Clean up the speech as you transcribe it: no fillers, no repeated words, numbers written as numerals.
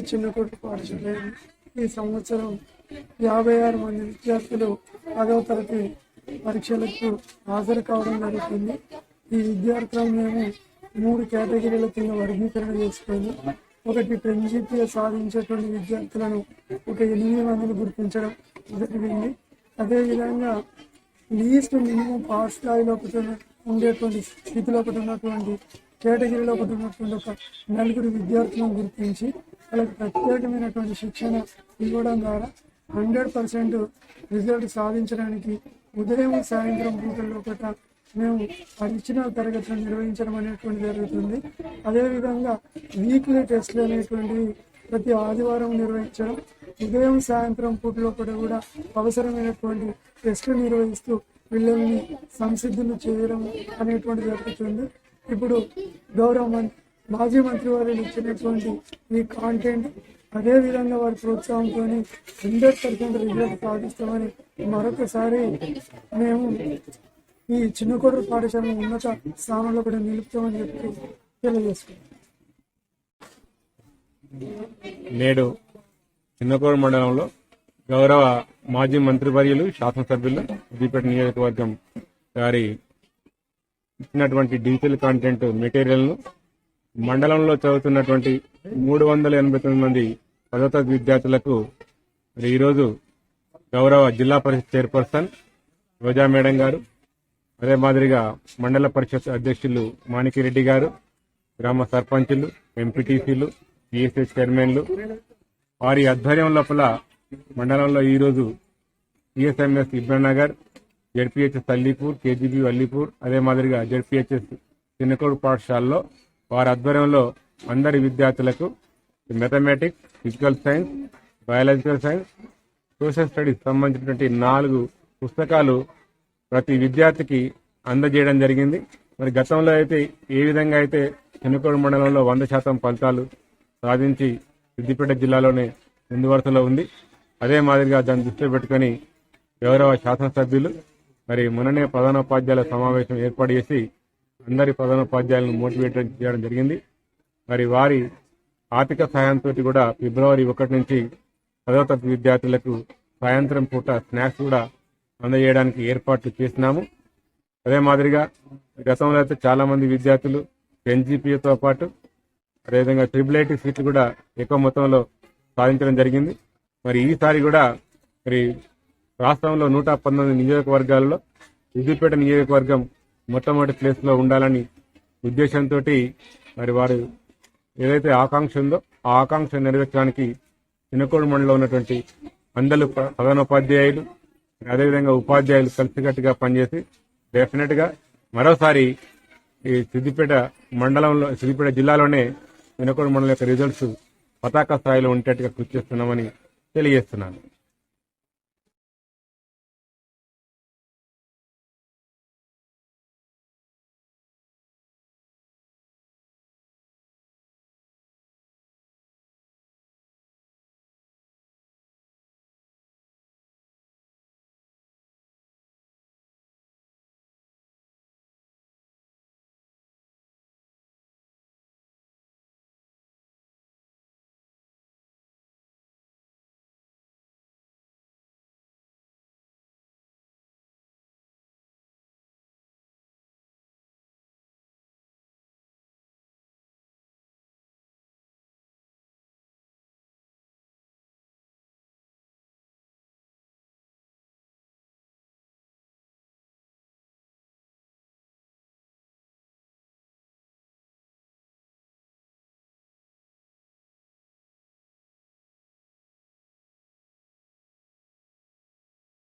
చిన్నకోటి పాఠశాల ఈ సంవత్సరం 56 మంది విద్యార్థులు 10వ తరగతి పరీక్షలకు హాజరు కావడం జరుగుతుంది. ఈ విద్యార్థులను మేము 3 కేటగిరీల కింద వర్గీకరణ చేసుకొని ఒకటి 10 GPA సాధించేటువంటి విద్యార్థులను ఒక 8 మందిని గుర్తించడం జరిగింది. అదేవిధంగా లీస్ట్ మినిమం పాస్ స్థాయిలో ఉండేటువంటి స్థితిలో ఉన్నటువంటి కేటగిరీలో ఉన్నటువంటి ఒక 4 విద్యార్థులను గుర్తించి వాళ్ళకి ప్రత్యేకమైనటువంటి శిక్షణ ఇవ్వడం ద్వారా 100% రిజల్ట్ సాధించడానికి ఉదయం సాయంత్రం పూటల్లో మేము అడిషనల్ తరగతులను నిర్వహించడం అనేటువంటి జరుగుతుంది. అదేవిధంగా వీక్లీ టెస్ట్లు అనేటువంటివి ప్రతి ఆదివారం నిర్వహించడం, ఉదయం సాయంత్రం పూటలో కూడా అవసరమైనటువంటి టెస్టులు నిర్వహిస్తూ పిల్లల్ని సంసిద్ధులు చేయడం అనేటువంటి జరుగుతుంది. ఇప్పుడు గౌరవ మాజీ మంత్రి వారు ఇచ్చినటువంటి ఈ కాంటెంట్ అదేవిధంగా వారి ప్రోత్సాహంతో 100% రిజల్ట్ సాధిస్తామని మరొకసారి మేము ఈ చిన్నకోట పాఠశాల ఉన్నత స్థానంలో కూడా నిలుపుతామని చెప్పి తెలియజేసుకుంటాం. నేడు చిన్నకోట మండలంలో గౌరవ మాజీ మంత్రివర్యులు శాసనసభ్యులు సిద్దిపేట నియోజకవర్గం గారి ఇచ్చినటువంటి డిజిటల్ కాంటెంట్ మెటీరియల్ను మండలంలో చదువుతున్నటువంటి 389 మంది 10వ తరగతి విద్యార్థులకు ఈరోజు గౌరవ జిల్లా పరిషత్ చైర్పర్సన్ రోజా మేడం గారు, అదే మాదిరిగా మండల పరిషత్ అధ్యక్షులు మాణికిరెడ్డి గారు, గ్రామ సర్పంచులు, ఎంపీటీసీలు, పిఎస్ఎస్ చైర్మన్లు వారి ఆధ్వర్యం లోపల మండలంలో ఈరోజు ESMS ఇబ్రానగర్, ZPHS Allipur, KGB Allipur, అదే మాదిరిగా జెడ్పీహెచ్ఎస్ చిన్నకోడు పాఠశాలలో వారి ఆధ్వర్యంలో అందరి విద్యార్థులకు mathematics, physical science, biological science, social studies సంబంధించినటువంటి 4 పుస్తకాలు ప్రతి విద్యార్థికి అందజేయడం జరిగింది. మరి గతంలో అయితే ఏ విధంగా అయితే చిన్నకోడు మండలంలో 100% ఫలితాలు సాధించి సిద్దిపేట జిల్లాలోనే ముందు వరుసలో ఉంది, అదే మాదిరిగా దాన్ని దృష్టిలో పెట్టుకుని గౌరవ శాసనసభ్యులు మరి మొన్ననే ప్రధానోపాధ్యాయుల సమావేశం ఏర్పాటు చేసి అందరి ప్రధానోపాధ్యాయులను మోటివేట్ చేయడం జరిగింది. మరి వారి ఆర్థిక సహాయంతో కూడా ఫిబ్రవరి 1 నుంచి 10వ తరగతి విద్యార్థులకు సాయంత్రం పూట స్నాక్స్ కూడా అందజేయడానికి ఏర్పాట్లు చేసినాము. అదే మాదిరిగా గతంలో అయితే చాలా మంది విద్యార్థులు 10 GPAతో పాటు అదేవిధంగా IIIT సీట్లు కూడా ఎక్కువ మొత్తంలో సాధించడం జరిగింది. మరి ఈసారి కూడా మరి రాష్ట్రంలో 119 నియోజకవర్గాలలో సిద్దిపేట నియోజకవర్గం మొట్టమొదటి ప్లేస్ లో ఉండాలని ఉద్దేశంతో మరి వారు ఏదైతే ఆకాంక్ష ఉందో ఆ ఆకాంక్ష నెరవేర్చడానికి చిన్నకోడు మండలంలో ఉన్నటువంటి అందరూ ప్రధానోపాధ్యాయులు అదేవిధంగా ఉపాధ్యాయులు కలిసికట్టుగా పనిచేసి డెఫినెట్ గా మరోసారి ఈ సిద్దిపేట జిల్లాలోనే చిన్నకోడు మండలం యొక్క రిజల్ట్స్ పతాక స్థాయిలో ఉండేట్టుగా కృషి చేస్తున్నామని తెలియజేస్తున్నాను.